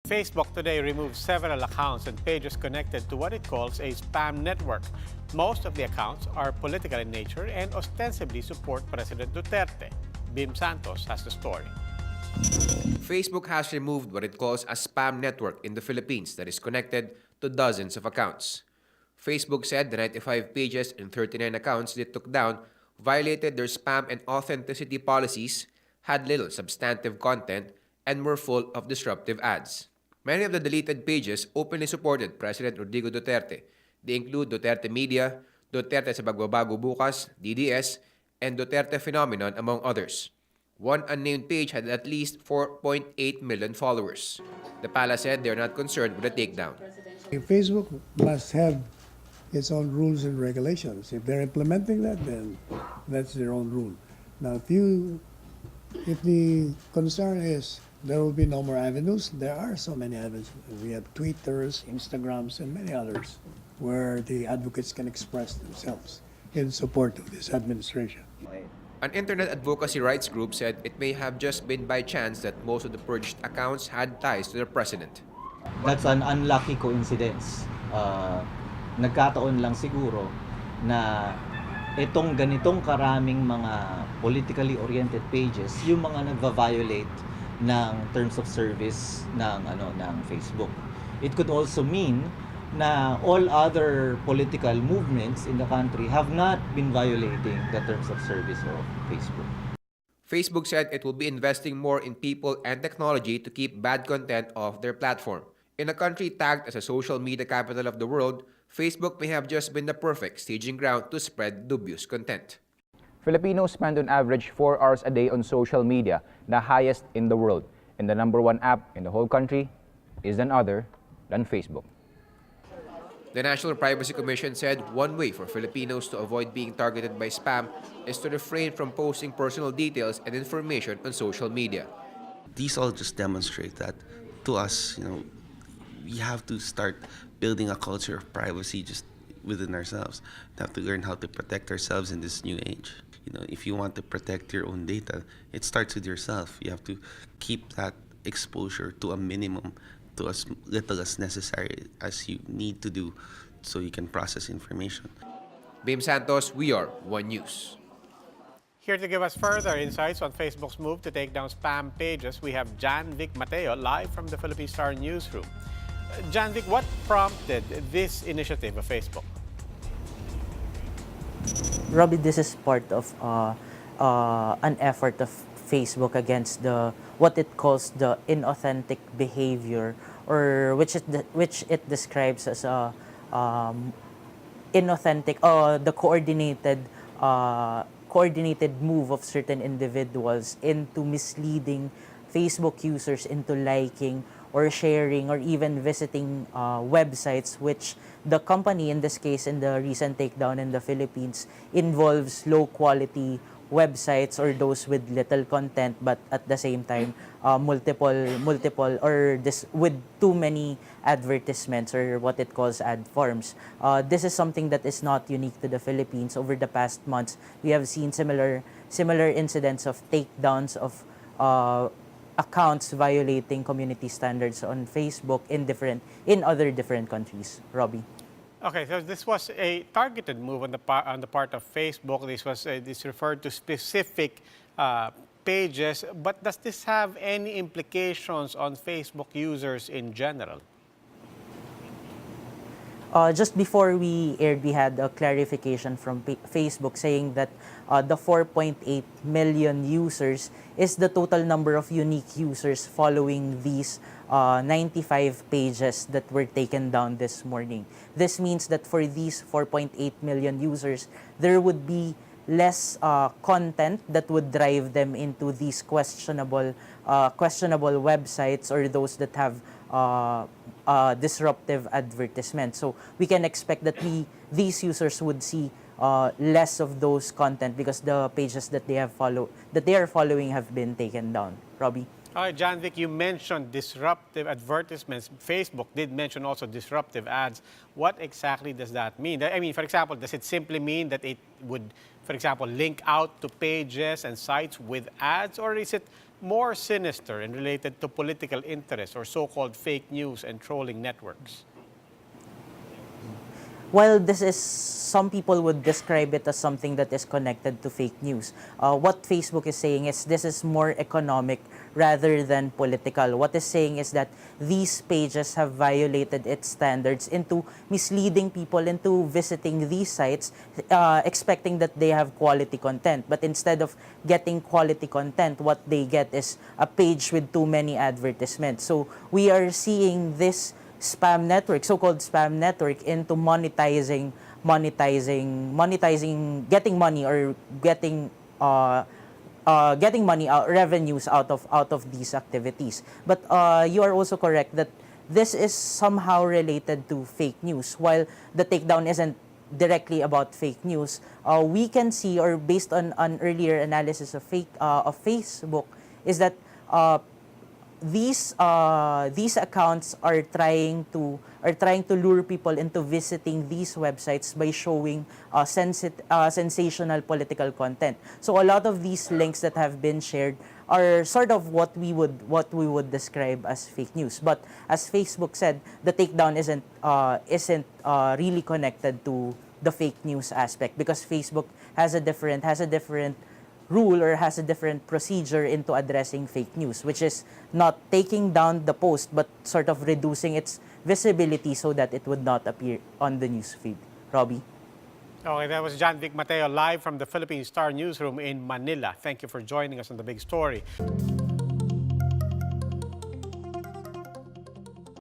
Facebook today removed several accounts and pages connected to what it calls a spam network. Most of the accounts are political in nature and ostensibly support President Duterte. Bim Santos has the story. Facebook has removed what it calls a spam network in the Philippines that is connected to dozens of accounts. Facebook said the 95 pages and 39 accounts it took down violated their spam and authenticity policies, had little substantive content, and were full of disruptive ads. Many of the deleted pages openly supported President Rodrigo Duterte. They include Duterte Media, Duterte sa Pagbabago Bukas, DDS, and Duterte Phenomenon, among others. One unnamed page had at least 4.8 million followers. The palace said they are not concerned with the takedown. Facebook must have its own rules and regulations. If they're implementing that, then that's their own rule. Now, if the concern is there will be no more avenues, there are so many avenues. We have Twitters, Instagrams, and many others where the advocates can express themselves in support of this administration. An internet advocacy rights group said it may have just been by chance that most of the purged accounts had ties to the president. That's an unlucky coincidence. Nagkataon lang siguro na itong ganitong karaming mga politically oriented pages, yung mga nagva-violate ng terms of service ng Facebook. It could also mean na all other political movements in the country have not been violating the terms of service of Facebook. Facebook said it will be investing more in people and technology to keep bad content off their platform. In a country tagged as a social media capital of the world, Facebook may have just been the perfect staging ground to spread dubious content. Filipinos spend on average 4 hours a day on social media, the highest in the world. And the #1 app in the whole country is none other than Facebook. The National Privacy Commission said one way for Filipinos to avoid being targeted by spam is to refrain from posting personal details and information on social media. These all just demonstrate that to us, we have to start building a culture of privacy just within ourselves. We have to learn how to protect ourselves in this new age. If you want to protect your own data, it starts with yourself. You have to keep that exposure to a minimum, to as little as necessary as you need to do so you can process information. Bim Santos, we are One News. Here to give us further insights on Facebook's move to take down spam pages, we have Jan Vic Mateo live from the Philippine Star newsroom. Jan Vic, what prompted this initiative of Facebook? Robbie, this is part of an effort of Facebook against what it calls the inauthentic behavior, or which it describes as inauthentic, the coordinated move of certain individuals into misleading Facebook users into liking or sharing or even visiting websites which the company, in this case in the recent takedown in the Philippines, involves low quality websites or those with little content but at the same time multiple or with too many advertisements, or what it calls ad forms. This is something that is not unique to the Philippines. Over the past months, we have seen similar incidents of takedowns of accounts violating community standards on Facebook in other different countries. Robbie. Okay, so this was a targeted move on the part of Facebook. This referred to specific pages, but does this have any implications on Facebook users in general? Just before we aired, we had a clarification from Facebook saying that the 4.8 million users is the total number of unique users following these 95 pages that were taken down this morning. This means that for these 4.8 million users, there would be less content that would drive them into these questionable websites or those that have disruptive advertisements. So we can expect that these users would see less of those content because the pages that they are following have been taken down. Robbie? All right, Jan Vic, you mentioned disruptive advertisements. Facebook did mention also disruptive ads. What exactly does that mean? I mean, for example, does it simply mean that it would, for example, link out to pages and sites with ads, or is it more sinister and related to political interests or so-called fake news and trolling networks? While this is, some people would describe it as something that is connected to fake news. What Facebook is saying is this is more economic rather than political. What it's saying is that these pages have violated its standards into misleading people into visiting these sites, expecting that they have quality content. But instead of getting quality content, what they get is a page with too many advertisements. So we are seeing this spam network, so-called spam network, into monetizing, getting money or getting money out, revenues out of these activities. But you are also correct that this is somehow related to fake news. While the takedown isn't directly about fake news, we can see, or based on an earlier analysis of Facebook, is that these accounts are trying to lure people into visiting these websites by showing sensational political content. So a lot of these links that have been shared are sort of what we would describe as fake news. But as Facebook said, the takedown isn't really connected to the fake news aspect, because Facebook has a different rule or has a different procedure into addressing fake news, which is not taking down the post but sort of reducing its visibility so that it would not appear on the news feed. Robbie? Okay, that was John Vic Mateo live from the Philippine Star Newsroom in Manila. Thank you for joining us on The Big Story.